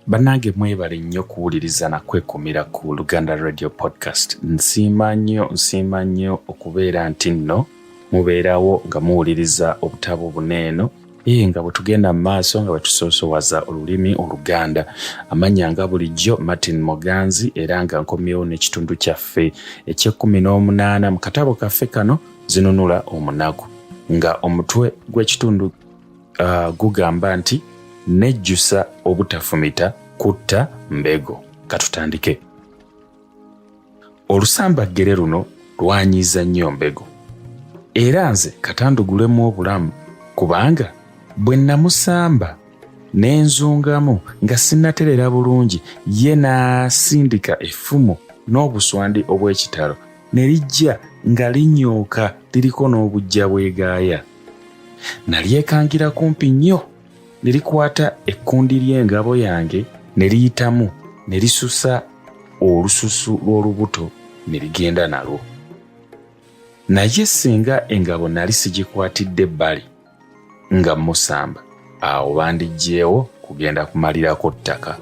Bannange mwebale nnyo kuwuliriza na kwekumira ku Luganda Radio Podcast. Nsiima nnyo okubeera nti nno mubeerawo nga muwuliriza obutabo buneeno nga bwe tugenda mu maaso nga bwe tusoosowaza olulimi Oluganda. Amanya nga bulijjo Martin Moganzi era nga nkomyewo n'ekitundu kyaffe eky'18 mu katabo kaffe kano Zinunula Omunaku, nga omutwe gw'ekitundu gugamba nti Nenejjusa Obutafumita, Kutta, Mbego. Katutandike. Olusambagere luno lwanyiiza nnyo Mbego. Era nze katandugulemu obulamu kubanga bwe namusamba n'enzungamu nga sinnaterera bulungi, ye n'asindika effumu n'obuswandi obw'ekitalo ne lijja nga linyooka liriko n'obujja bwegaaya. Nalyekangira kumpi nnyo ne likwata ekkundi ly'engabo yange ne liyitamu ne lisusa olususu lw'olubuto ne ligenda nalwo. Naye singa engabo nali sigikwatidde ebbali nga musamba, awo bandiggyewo kugenda kumalirako ttaka.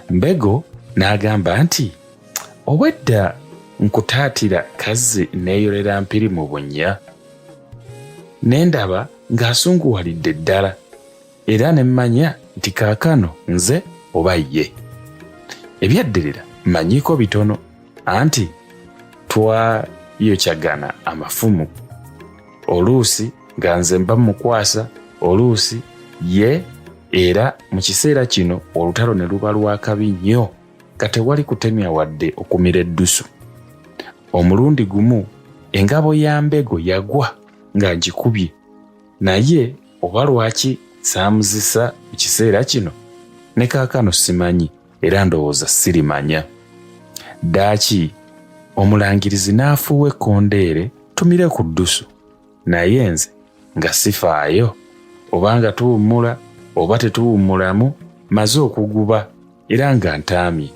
Mbego n'agamba nti, obwedda nkutaatira kazzi neeyolera mpiri mu bunnya. Ne ndaba ng'asunguwalidde ddala era ne mmanya nti kaakano nze oba ye. Ebyaddirira mmanyiiko bitono, anti twayokyagana amafumu, oluusi nga nze mba mukwasa, oluusi ye, era mu kiseera kino olutalo ne luba lwakabi nnyo nga tewali kutemya wadde okumira eddusu. Omulundi gumu engabo ya Mbego yagwa nga ngikubye, naye oba lwaki saamuzisa mu kiseera kino ne kaakano simanyi era ndowooza sirimanya. Ddaaki omulangirizi n'afuuwa ekkondeere tumire ku ddusu, naye nze nga sifaayo oba nga tuwummula oba tetuwummulamu, maze okuguba era nga ntaamye,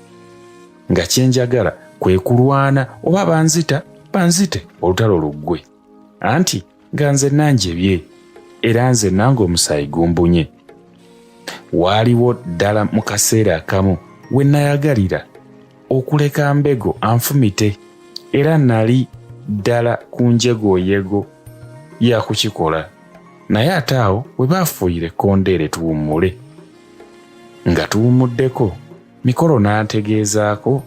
nga kyenjagala kwe kulwana oba banzite olutalo luggwe, anti nga nze nanjebye era nze nange omusaayi gumbunye. Waaliwo ddala mu kaseera akamu we nayagalira okuleka Mbego anfumite, era nali ddala ku njegoyego ya kukikola, naye ate awo we baafuuyira ekkondeere tuwummule. Nga tuwummuddeko, mikolo n'antegeezaako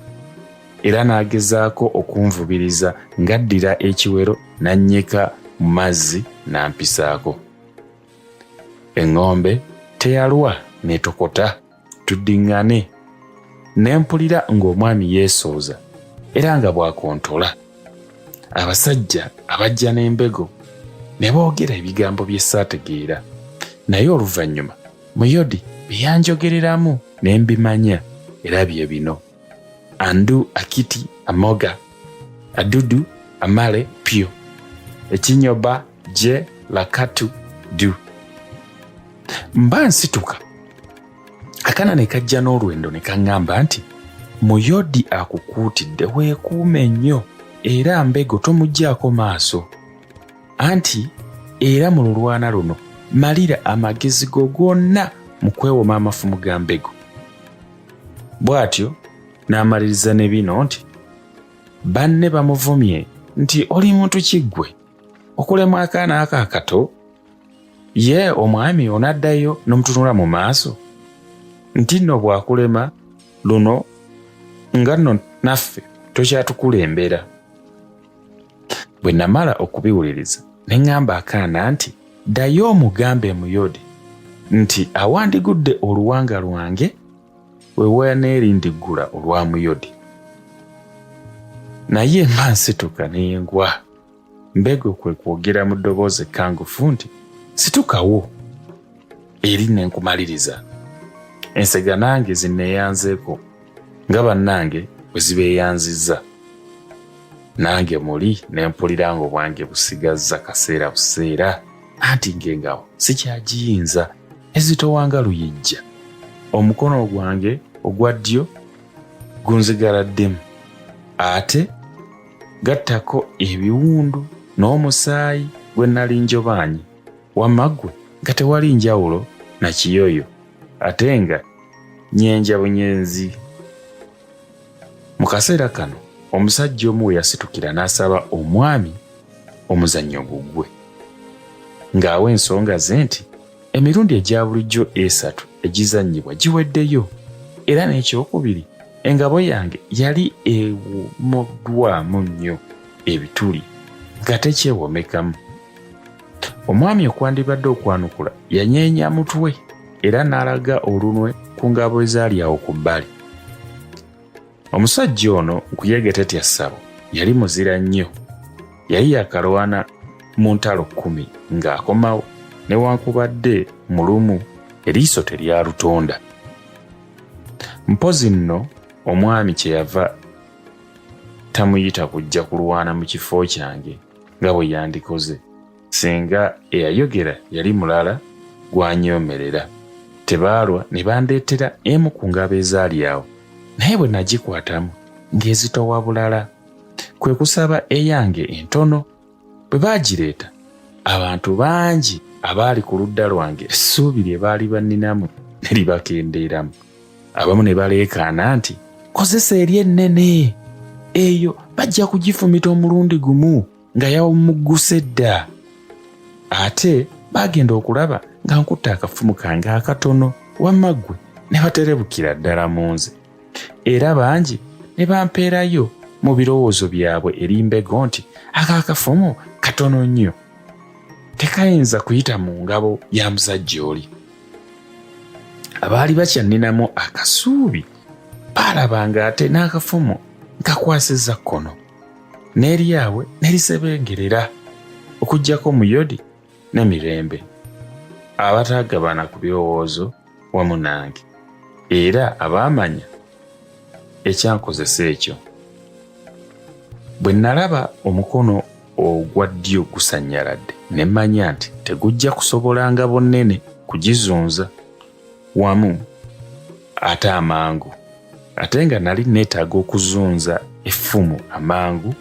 era n'agezaako okunvubiriza ng'addira ekiwero n'annyika mu mazzi n'ampisaako. Eŋŋombe teyalwa n'etokota tuddiŋŋane, ne mpulira ng'omwami yeesooza era nga bw'akontola. Abasajja abajja n'Embego ne boogera ebigambo bye saategeera, naye oluvannyuma Muyodi bye yanjogereramu ne mbimanya, era bye bino: andu akiti amoga, adudu amale pyo, ekinyoba je lakatu du. Mba nsituka, akana ne kajja n'olwendo ne kaŋŋamba nti, Muyodi akukuutidde weekuume nnyo era Mbego tomuggyako maaso, anti era mu lulwana luno malira amagezi go gonna mu kwewoma amafumu ga Mbego. Bw'atyo n'amaliriza ne bino nti, banne bamuvumye nti oli muntu kiggwe okulema akaana ako akato, ye omwami onaddayo n'omutunula mu maaso nti nno bw'akulema luno nga nno naffe tokyatukulembera. Bwe namala okubiwuliriza ne ŋŋamba akaana nti, ddayo omugambe Muyodi nti awandigudde oluwanga lwange we waneerindiggula olwa Muyodi. Naye mba nsituka ne ngwa. Mbego kwe kwogera mu ddoboozi ekkangufu nti, situkawo eri ne nkumaliriza. Ensega nange zinneeyanzeeko nga bannange bwe zibeeyanzizza. Nange muli ne mpulira ng'obwange busigazza kaseera buseera, anti ng'engabo sikyagiyinza, ezitowanga luyijja. Omukono gwange ogwa ddyo gunzigaladdemu, ate gattako ebiwundu n'omusaayi gwe nali njobaanyi, wamma ggwe nga tewali njawulo na kiyoyo, ate nga nyenja bunyenzi. Mu kaseera kano omusajja omu we yasitukira n'asaba omwami omuzannyo guggwe, ng'awa ensonga ze nti emirundi egya bulijjo 3 egizannyibwa giweddeyo, era n'ekyokubiri engabo yange yali ewomoddwamu nnyo ebituli nga tekyewomekamu. Omwami okwandibadde okwanukula yanyeenya mutwe era n'alaga olunwe ku ngabo ezaali awo ku bbali. Omusajja ono nkuyegetetya ssabo yali muzira nnyo, yali yakalwana mu ntalo 10 ng'akomawo newankubadde mu lumu eriiso teryalutonda. Mpozi nno omwami kyeyava tamuyita kujja kulwana mu kifo kyange nga bwe yandikoze, singa eyayogera yali mulala gw'anyoomerera. Tebaalwa ne bandeetera emu ku ngabo ezaali awo, naye bwe nagikwatamu ng'ezitowa bulala, kwe kusaba eyange entono. Bwe baagireeta, abantu bangi abaali ku ludda lwange essuubi lye baali banninamu ne libakendeeramu. Abamu ne baleekaana nti, kozesa eri ennene, eyo bajja kugifumita omulundi gumu nga yawumugguse dda. Ate baagenda okulaba nga nkutte akafumu kange akatono wamma ggwe ne baterebukira ddala mu nze. Era bangi ne bampeerayo mu birowoozo byabwe eri Mbego nti akafumu katono nnyo, tekayinza kuyita mu ngabo ya musajja oli. Abaali bakyanninamu akasuubi baalabanga ate n'akafumu nkakwasizza kkono, n'eryabwe ne lisebengerera okuggyako Muyodi ne Mirembe abataagabana ku birowoozo wamu nange, era abaamanya ekyankozesa ekyo. Bwe nalaba omukono ogwa ddyo gusanyaladde ne mmanya nti tegujja kusobola ngabo nnene kugizunza wamu ate amangu, ate nga nali neetaaga okuzunza effumu amangu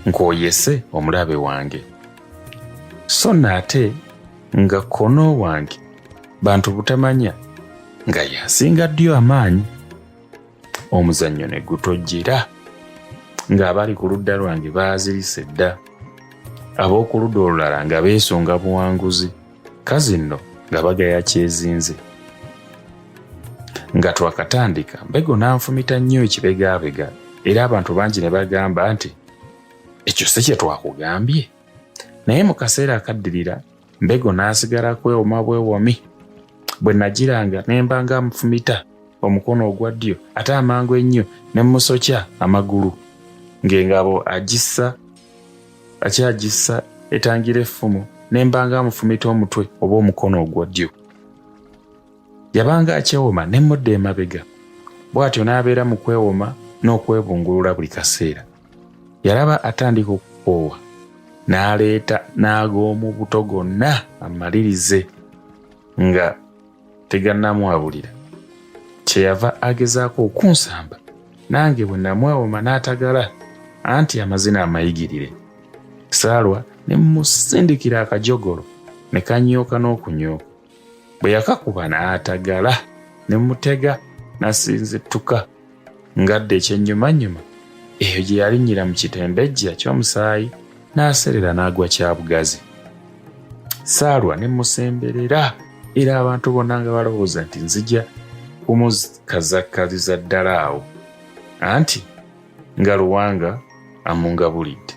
nk'oyese omulabe wange, so naate nga kono wange bantu butamanya nga yasinga ddyo amaanyi. Omuzannyo ne gutojjera ng'abali ku ludda lwange baazirise dda, ab'oku ludda olulala nga beesonga buwanguzi, kazi nno nga bagaya kyezinze. Nga twakatandika Mbego n'anfumita nnyo ekibegaabega, era abantu bangi ne bagamba nti ekyo si kye twakugambye. Naye mu kaseera akaddirira Mbego n'asigala kwewoma bwewomi. Bwe nagiranga ne mba nga amufumita omukono ogwa ddyo, ate amangu ennyo ne musokya amagulu, ng'engabo akyagissa etangira effumu, ne mba nga amufumita omutwe oba omukono ogwa ddyo. Yabanga akyewoma ne mudda emabega, bw'atyo n'abeera mu kwewoma n'okwebungulula buli kaseera. Yalaba atandika okukoowa, n'aleeta n'ag'omu buto gonna amalirize nga tegannamwabulira. Kyeyava agezaako okunsamba, nange bwe namwewoma n'atagala, anti amazina amayigirire. Saalwa ne musindikira akajogolo ne kanyooka n'okunyooka. Bwe yakakuba n'atagala ne mutega n'asinzittuka ngadde ekyennyumanyuma, eyo gye yalinnyira mu kitembejja ky'omusaayi n'aserera n'agwa kyabugazi. Saalwa ne musemberera, era abantu bonna nga balowooza nti nzija kumukazakaliza ddala awo, anti nga Luwanga amungabulidde.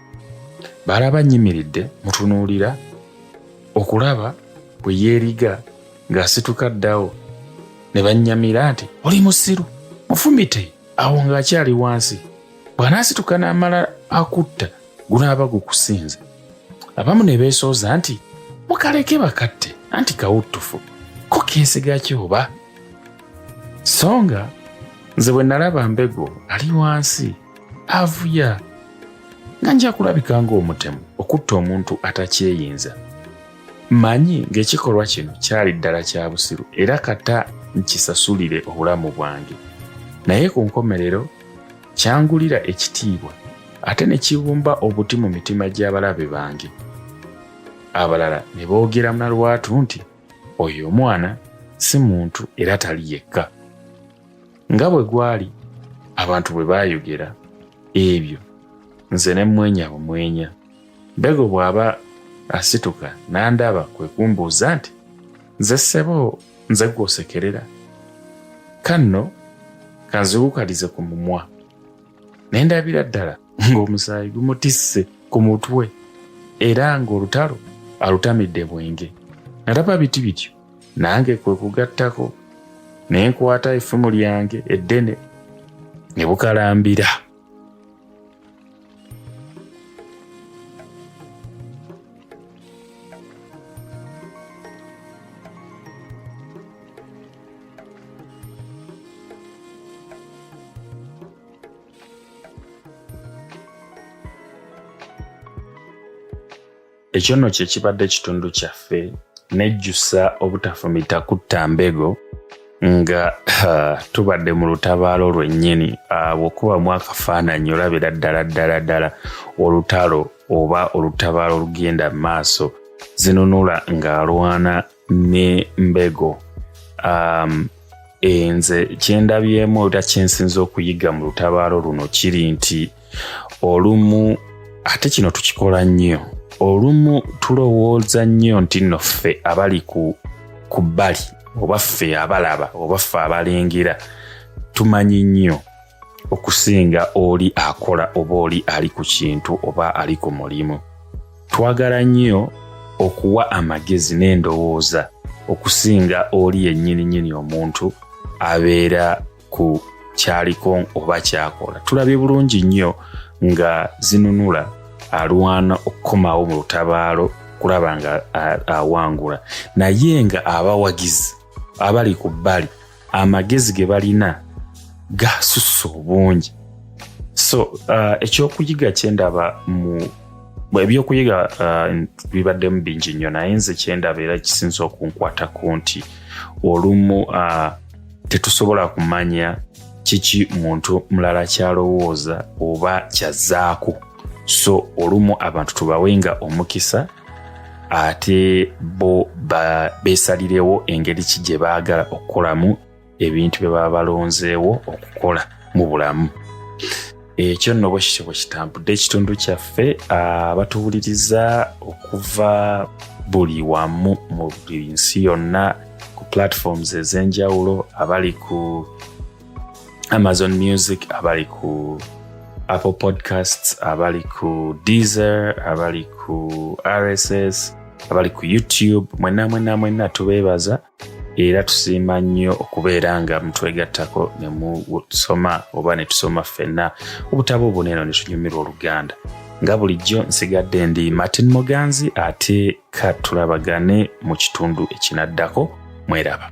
Balaba nnyimiridde mutunuulira okulaba bwe yeeriga ng'asituka ddawo, ne bannyamira nti oli musiru, mufumite awo ng'akyali wansi. Bw'anaasituka n'amala akutta gunaaba gukusinze. Abamu ne beesooza nti mukaleke bakatte, anti kawuttufu, ko keesiga kyoba. So nga nze bwe nalaba Mbego ali wansi avuya, nga nja kulabika ng'omutemu okutta omuntu atakyeyinza. Mmanyi ng'ekikolwa kino kyali ddala kya busiru, era kata nkisasulire obulamu bwange. Naye ku nkomerero kyangulira ekitiibwa, ate ne kibumba obuti mu mitima gy'abalabe bange. Abalala ne boogera na lwatu nti oyo omwana si muntu era tali yekka. nga bwe gwali abantu bwe baayogera ebyo nze ne mwenya bumwenya. Mbego bw'aba asituka n'andaba kwe kumbuuza nti nze ssebo nze gw'osekerera kanno kanzibukalize ku mumwa ne ndabira ddala ng'omusaayi gumutisse ku mutwe era ng'olutalo alutamidde bwenge. Nalaba biti bityo nange kwe kugattako ne nkwata effumu lyange eddene ne bukalambira. Ekyo nno kye kibadde ekitundu kyaffe Nenejjusa Obutafumita Kutta Mbego nga tubadde mu lutabaalo lwennyini. Bw'okubamu akafaananyi olabira ddala olutalo oba olutabaalo olugenda mu maaso. Zinunula ng'alwana ne Mbego. Nze kyendabyemu era kyensinza okuyiga mu lutabaalo luno kiri nti olumu ate kino tukikola nnyo. Olumu tulowooza nnyo nti nno ffe abali ku bbali oba ffe abalaba oba ffe abalengera tumanyi nnyo okusinga oli akola oba oli ali ku kintu oba ali ku mulimu. Twagala nnyo okuwa amagezi n'endowooza okusinga oli yennyini omuntu abeera ku kyaliko oba kyakola. Tulabye bulungi nnyo nga Zinunula alwana okukomawo mu lutabaalo kulaba nga awangula, naye nga abawagizi abali ku bbali amagezi ge balina gasussa obungi. So ekyokuyiga kyendaba mu ebyokuyiga bibaddemu bingi nnyo, naye nze kyendaba era kisinza okunkwatako nti olumu tetusobola kumanya kiki muntu mulala kyalowooza oba kyazzaako. So olumu abantu tubawenga omukisa ate bo beesalirewo engeri ki gye baagala okukolamu ebintu bye baba balonzeewo okukola mu bulamu. Ekyo nno bwe kityo bwe kitambudde ekitundu kyaffe. Batuwuliriza okuva buli wamu mu nsi yonna ku platforms ez'enjawulo, abali ku Amazon Music, abali ku Apple Podcasts, abali ku Deezer, abali ku RSS, abali ku YouTube. Mwenna tubeebaza era tusiima nnyo okubeera nga mutwegattako ne musoma oba ne tusoma ffenna obutabo obunene ne tunyumirwa Oluganda. Nga bulijjo nsigadde ndi Martin Muganzi ate katulabagane mu kitundu ekinaddako. Mweraba.